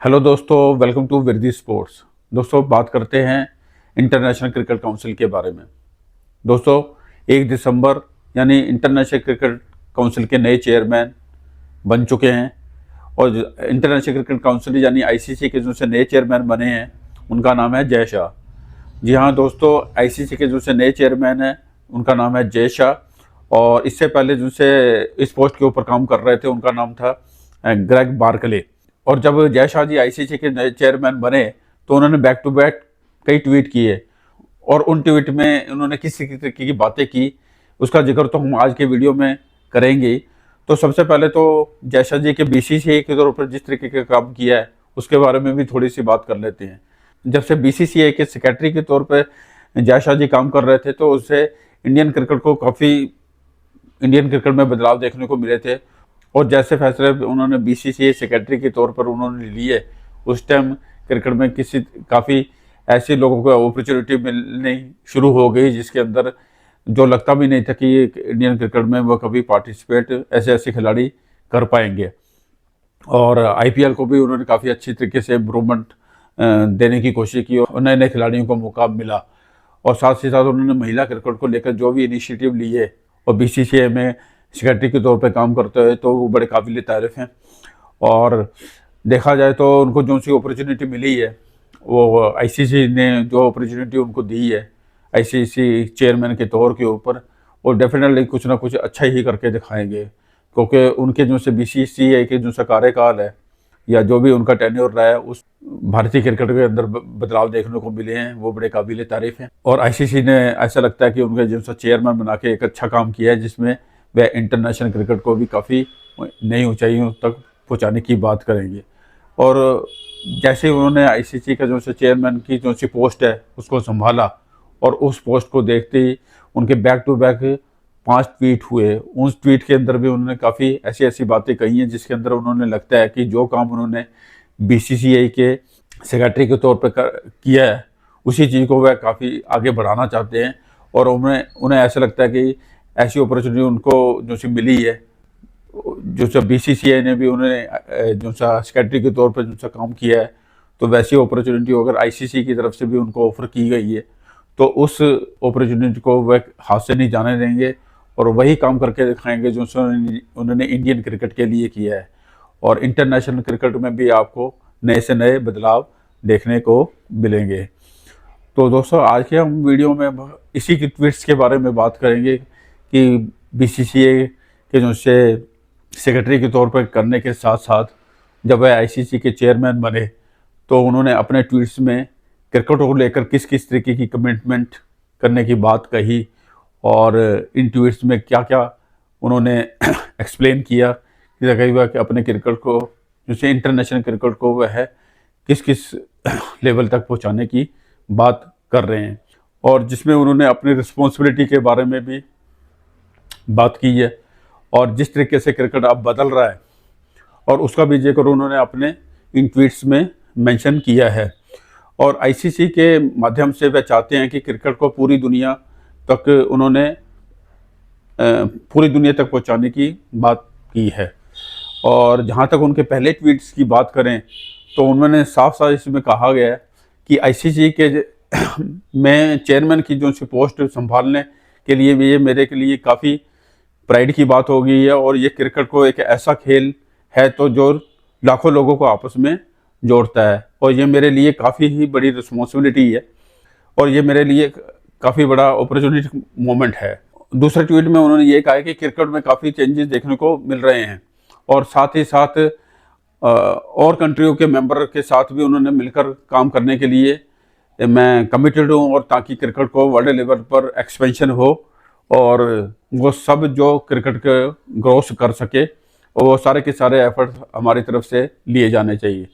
Hello दोस्तों, welcome to Virdi sports. दोस्तों, बात करते हैं इंटरनेशनल क्रिकेट काउंसिल के बारे में। दोस्तों, 1 दिसंबर यानी इंटरनेशनल क्रिकेट काउंसिल के नए चेयरमैन बन चुके हैं और इंटरनेशनल क्रिकेट काउंसिल यानी आईसीसी के जो से नए चेयरमैन बने हैं उनका नाम है जय शाह। जी हाँ दोस्तों, आईसीसी के जो से नए चेयरमैन हैं उनका नाम है जय शाह और इससे पहले जो से इस पोस्ट के ऊपर काम कर रहे थे उनका नाम था ग्रेग बार्कले। और जब जय शाह जी आईसीसी के नए चेयरमैन बने तो उन्होंने बैक टू बैक कई ट्वीट किए और उन ट्वीट में उन्होंने किस तरीके की बातें की उसका जिक्र तो हम आज के वीडियो में करेंगे। तो सबसे पहले तो जय शाह जी के बीसीसीआई के तौर पर जिस तरीके का काम किया है उसके बारे में भी थोड़ी सी बात कर लेते हैं। जब से बीसीसीआई के सेक्रेटरी के तौर पर जय शाह जी काम कर रहे थे तो उससे इंडियन क्रिकेट में बदलाव देखने को मिले थे और जैसे फैसले उन्होंने बीसीसीआई सेक्रेटरी के तौर पर उन्होंने लिए उस टाइम क्रिकेट में काफ़ी ऐसे लोगों को अपॉर्चुनिटी मिलनी शुरू हो गई जिसके अंदर जो लगता भी नहीं था कि इंडियन क्रिकेट में वो कभी पार्टिसिपेट ऐसे खिलाड़ी कर पाएंगे। और आईपीएल को भी उन्होंने काफ़ी अच्छी तरीके से इम्प्रूवमेंट देने की कोशिश की और नए नए खिलाड़ियों को मौका मिला। और साथ ही साथ उन्होंने महिला क्रिकेट को लेकर जो भी इनिशिएटिव लिए और बीसीसीआई में सेक्रेटरी के तौर पे काम करते हुए तो वो बड़े काबिल तारीफ हैं। और देखा जाए तो उनको जो सी अपॉर्चुनिटी मिली है वो आईसीसी ने जो अपॉर्चुनिटी उनको दी है आईसीसी चेयरमैन के तौर के ऊपर वो डेफिनेटली कुछ ना कुछ अच्छा ही करके दिखाएंगे, क्योंकि उनके जो से बीसीसीआई के जो सा कार्यकाल है या जो भी उनका टेन्योर रहा है उस भारतीय क्रिकेट के अंदर बदलाव देखने को मिले हैं वो बड़े काबिल तारीफ हैं। और आईसीसी ने ऐसा लगता है कि उनके जो सा चेयरमैन बना के एक अच्छा काम किया है जिसमें वह इंटरनेशनल क्रिकेट को भी काफ़ी नई ऊंचाइयों तक पहुंचाने की बात करेंगे। और जैसे उन्होंने आईसीसी का जो से चेयरमैन की जो सी पोस्ट है उसको संभाला और उस पोस्ट को देखते ही उनके बैक टू बैक 5 ट्वीट हुए। उस ट्वीट के अंदर भी उन्होंने काफ़ी ऐसी बातें कही हैं जिसके अंदर उन्होंने लगता है कि जो काम उन्होंने बीसीसीआई के सेक्रेटरी के तौर पर किया है उसी चीज़ को वह काफ़ी आगे बढ़ाना चाहते हैं। और उन्हें ऐसा लगता है कि ऐसी अपॉर्चुनिटी उनको जो सी मिली है जो सा बीसीसीआई ने भी उन्हें जो सा सेक्रेटरी के तौर पर जो सा काम किया है तो वैसी अपॉर्चुनिटी अगर आईसीसी की तरफ से भी उनको ऑफर की गई है तो उस अपॉर्चुनिटी को वह हाथ से नहीं जाने देंगे और वही काम करके दिखाएंगे जो उन्होंने इंडियन क्रिकेट के लिए किया है। और इंटरनेशनल क्रिकेट में भी आपको नए से नए बदलाव देखने को मिलेंगे। तो दोस्तों, आज के हम वीडियो में इसी की ट्वीट्स के बारे में बात करेंगे कि बीसीसीआई के जो से सेक्रेटरी के तौर पर करने के साथ साथ जब वह आईसीसी के चेयरमैन बने तो उन्होंने अपने ट्वीट्स में क्रिकेट को लेकर किस किस तरीके की कमिटमेंट करने की बात कही और इन ट्वीट्स में क्या क्या उन्होंने एक्सप्लेन किया कि कई बार अपने क्रिकेट को जैसे इंटरनेशनल क्रिकेट को वह किस किस लेवल तक पहुंचाने की बात कर रहे हैं। और जिसमें उन्होंने अपनी रिस्पॉन्सिबिलिटी के बारे में भी बात की है और जिस तरीके से क्रिकेट अब बदल रहा है और उसका भी जिक्र उन्होंने अपने इन ट्वीट्स में मेंशन किया है। और आईसीसी के माध्यम से वह चाहते हैं कि क्रिकेट को पूरी दुनिया तक पहुंचाने की बात की है। और जहां तक उनके पहले ट्वीट्स की बात करें तो उन्होंने साफ साफ इसमें कहा गया है कि आईसीसी के में चेयरमैन की जो सी पोस्ट संभालने के लिए भी ये मेरे के लिए काफ़ी प्राइड की बात हो गई है और ये क्रिकेट को एक ऐसा खेल है तो जो लाखों लोगों को आपस में जोड़ता है और ये मेरे लिए काफ़ी ही बड़ी रिस्पॉन्सिबिलिटी है और ये मेरे लिए काफ़ी बड़ा अपॉर्चुनिटी मोमेंट है। दूसरे ट्वीट में उन्होंने ये कहा है कि क्रिकेट में काफ़ी चेंजेस देखने को मिल रहे हैं और साथ ही साथ और कंट्रियों के मेंबर के साथ भी उन्होंने मिलकर काम करने के लिए मैं कमिटेड हूँ और ताकि क्रिकेट को वर्ल्ड लेवल पर एक्सपेंशन हो और वो सब जो क्रिकेट के ग्रोथ कर सके और वो सारे के सारे एफर्ट हमारी तरफ से लिए जाने चाहिए।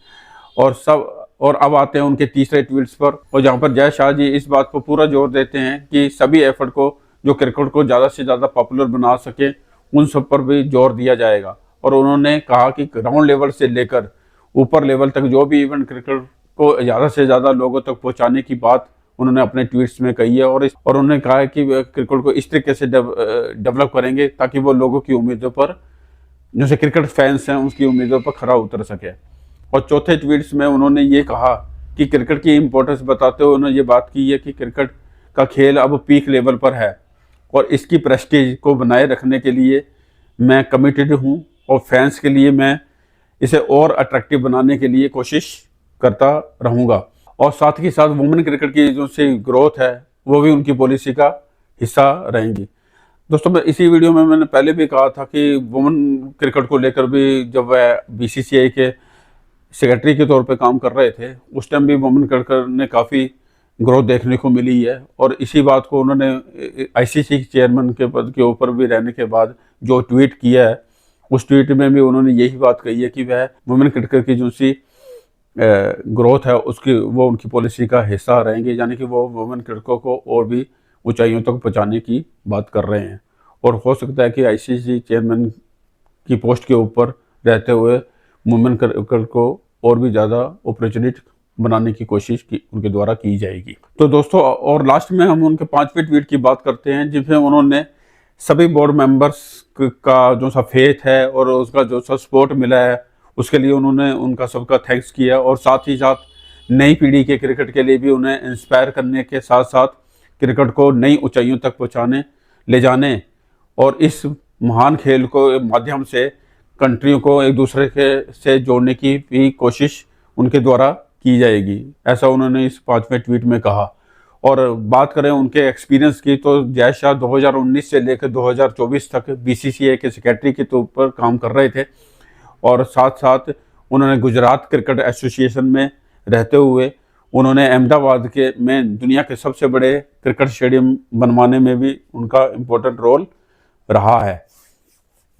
और अब आते हैं उनके तीसरे ट्वीट्स पर और जहाँ पर जय शाह जी इस बात को पूरा जोर देते हैं कि सभी एफर्ट को जो क्रिकेट को ज़्यादा से ज़्यादा पॉपुलर बना सके उन सब पर भी जोर दिया जाएगा। और उन्होंने कहा कि ग्राउंड लेवल से लेकर ऊपर लेवल तक जो भी इवेंट क्रिकेट को ज़्यादा से ज़्यादा लोगों तक पहुँचाने की बात उन्होंने अपने ट्वीट्स में कही है। और उन्होंने कहा है कि क्रिकेट को इस तरीके से डेवलप करेंगे ताकि वो लोगों की उम्मीदों पर जो से क्रिकेट फैंस हैं उसकी उम्मीदों पर खरा उतर सके। और चौथे ट्वीट्स में उन्होंने ये कहा कि क्रिकेट की इम्पोर्टेंस बताते हुए उन्होंने ये बात की है कि क्रिकेट का खेल अब पीक लेवल पर है और इसकी प्रेस्टीज को बनाए रखने के लिए मैं कमिटेड हूँ और फैंस के लिए मैं इसे और अट्रैक्टिव बनाने के लिए कोशिश करता रहूँगा। और साथ ही साथ वुमेन क्रिकेट की जो सी ग्रोथ है वो भी उनकी पॉलिसी का हिस्सा रहेंगी। दोस्तों, मैं इसी वीडियो में मैंने पहले भी कहा था कि वुमेन क्रिकेट को लेकर भी जब वह बीसीसीआई के सेक्रेटरी के तौर पे काम कर रहे थे उस टाइम भी वुमेन क्रिकेट ने काफ़ी ग्रोथ देखने को मिली है। और इसी बात को उन्होंने आईसीसी चेयरमैन के पद के ऊपर भी रहने के बाद जो ट्वीट किया है उस ट्वीट में भी उन्होंने यही बात कही है कि वह वुमेन क्रिकेट की जो सी ग्रोथ है उसकी वो उनकी पॉलिसी का हिस्सा रहेंगे, यानी कि वो वुमेन क्रिकेट को और भी ऊंचाइयों तक पहुंचाने की बात कर रहे हैं। और हो सकता है कि आईसीसी चेयरमैन की पोस्ट के ऊपर रहते हुए वुमेन क्रिकेट को और भी ज़्यादा अपॉर्चुनिटी बनाने की कोशिश की उनके द्वारा की जाएगी। तो दोस्तों, और लास्ट में हम उनके 5वें ट्वीट की बात करते हैं जिसमें उन्होंने सभी बोर्ड मेंबर्स का जो सा फेथ है और उसका जो सा सपोर्ट मिला है उसके लिए उन्होंने उनका सबका थैंक्स किया और साथ ही साथ नई पीढ़ी के क्रिकेट के लिए भी उन्हें इंस्पायर करने के साथ साथ क्रिकेट को नई ऊंचाइयों तक पहुंचाने ले जाने और इस महान खेल को माध्यम से कंट्रियों को एक दूसरे के से जोड़ने की भी कोशिश उनके द्वारा की जाएगी, ऐसा उन्होंने इस 5वें ट्वीट में कहा। और बात करें उनके एक्सपीरियंस की तो जय शाह 2019 से लेकर 2024 तक बीसीसीआई के सेक्रेटरी के तौर पर काम कर रहे थे और साथ साथ उन्होंने गुजरात क्रिकेट एसोसिएशन में रहते हुए उन्होंने अहमदाबाद के में दुनिया के सबसे बड़े क्रिकेट स्टेडियम बनवाने में भी उनका इम्पोर्टेंट रोल रहा है।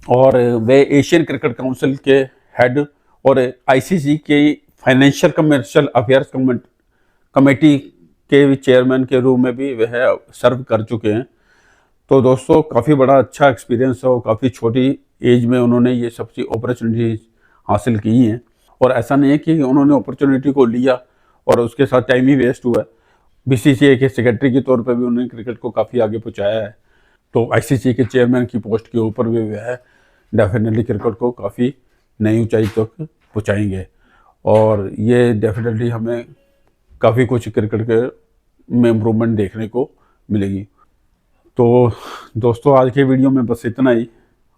और वे एशियन क्रिकेट काउंसिल के हेड और आईसीसी के फाइनेंशियल कमर्शियल अफेयर्स कमेटी के भी चेयरमैन के रूप में भी वह सर्व कर चुके हैं। तो दोस्तों, काफ़ी बड़ा अच्छा एक्सपीरियंस है और काफ़ी छोटी एज में उन्होंने ये सबसे अपॉर्चुनिटी हासिल की हैं। और ऐसा नहीं है कि उन्होंने अपॉर्चुनिटी को लिया और उसके साथ टाइम ही वेस्ट हुआ है। बीसीसीआई के सेक्रेटरी के तौर पर भी उन्होंने क्रिकेट को काफ़ी आगे पहुंचाया है। तो आईसीसी के चेयरमैन की पोस्ट के ऊपर भी वह डेफिनेटली क्रिकेट को काफ़ी नई ऊंचाई तक पहुँचाएँगे और ये डेफिनेटली हमें काफ़ी कुछ क्रिकेट के में इम्प्रूवमेंट देखने को मिलेगी। तो दोस्तों, आज के वीडियो में बस इतना ही।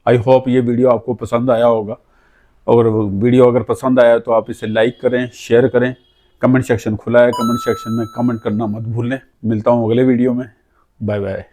आई होप ये वीडियो आपको पसंद आया होगा और वीडियो अगर पसंद आया तो आप इसे लाइक करें, शेयर करें। कमेंट सेक्शन खुला है, कमेंट सेक्शन में कमेंट करना मत भूलें। मिलता हूँ अगले वीडियो में। Bye bye.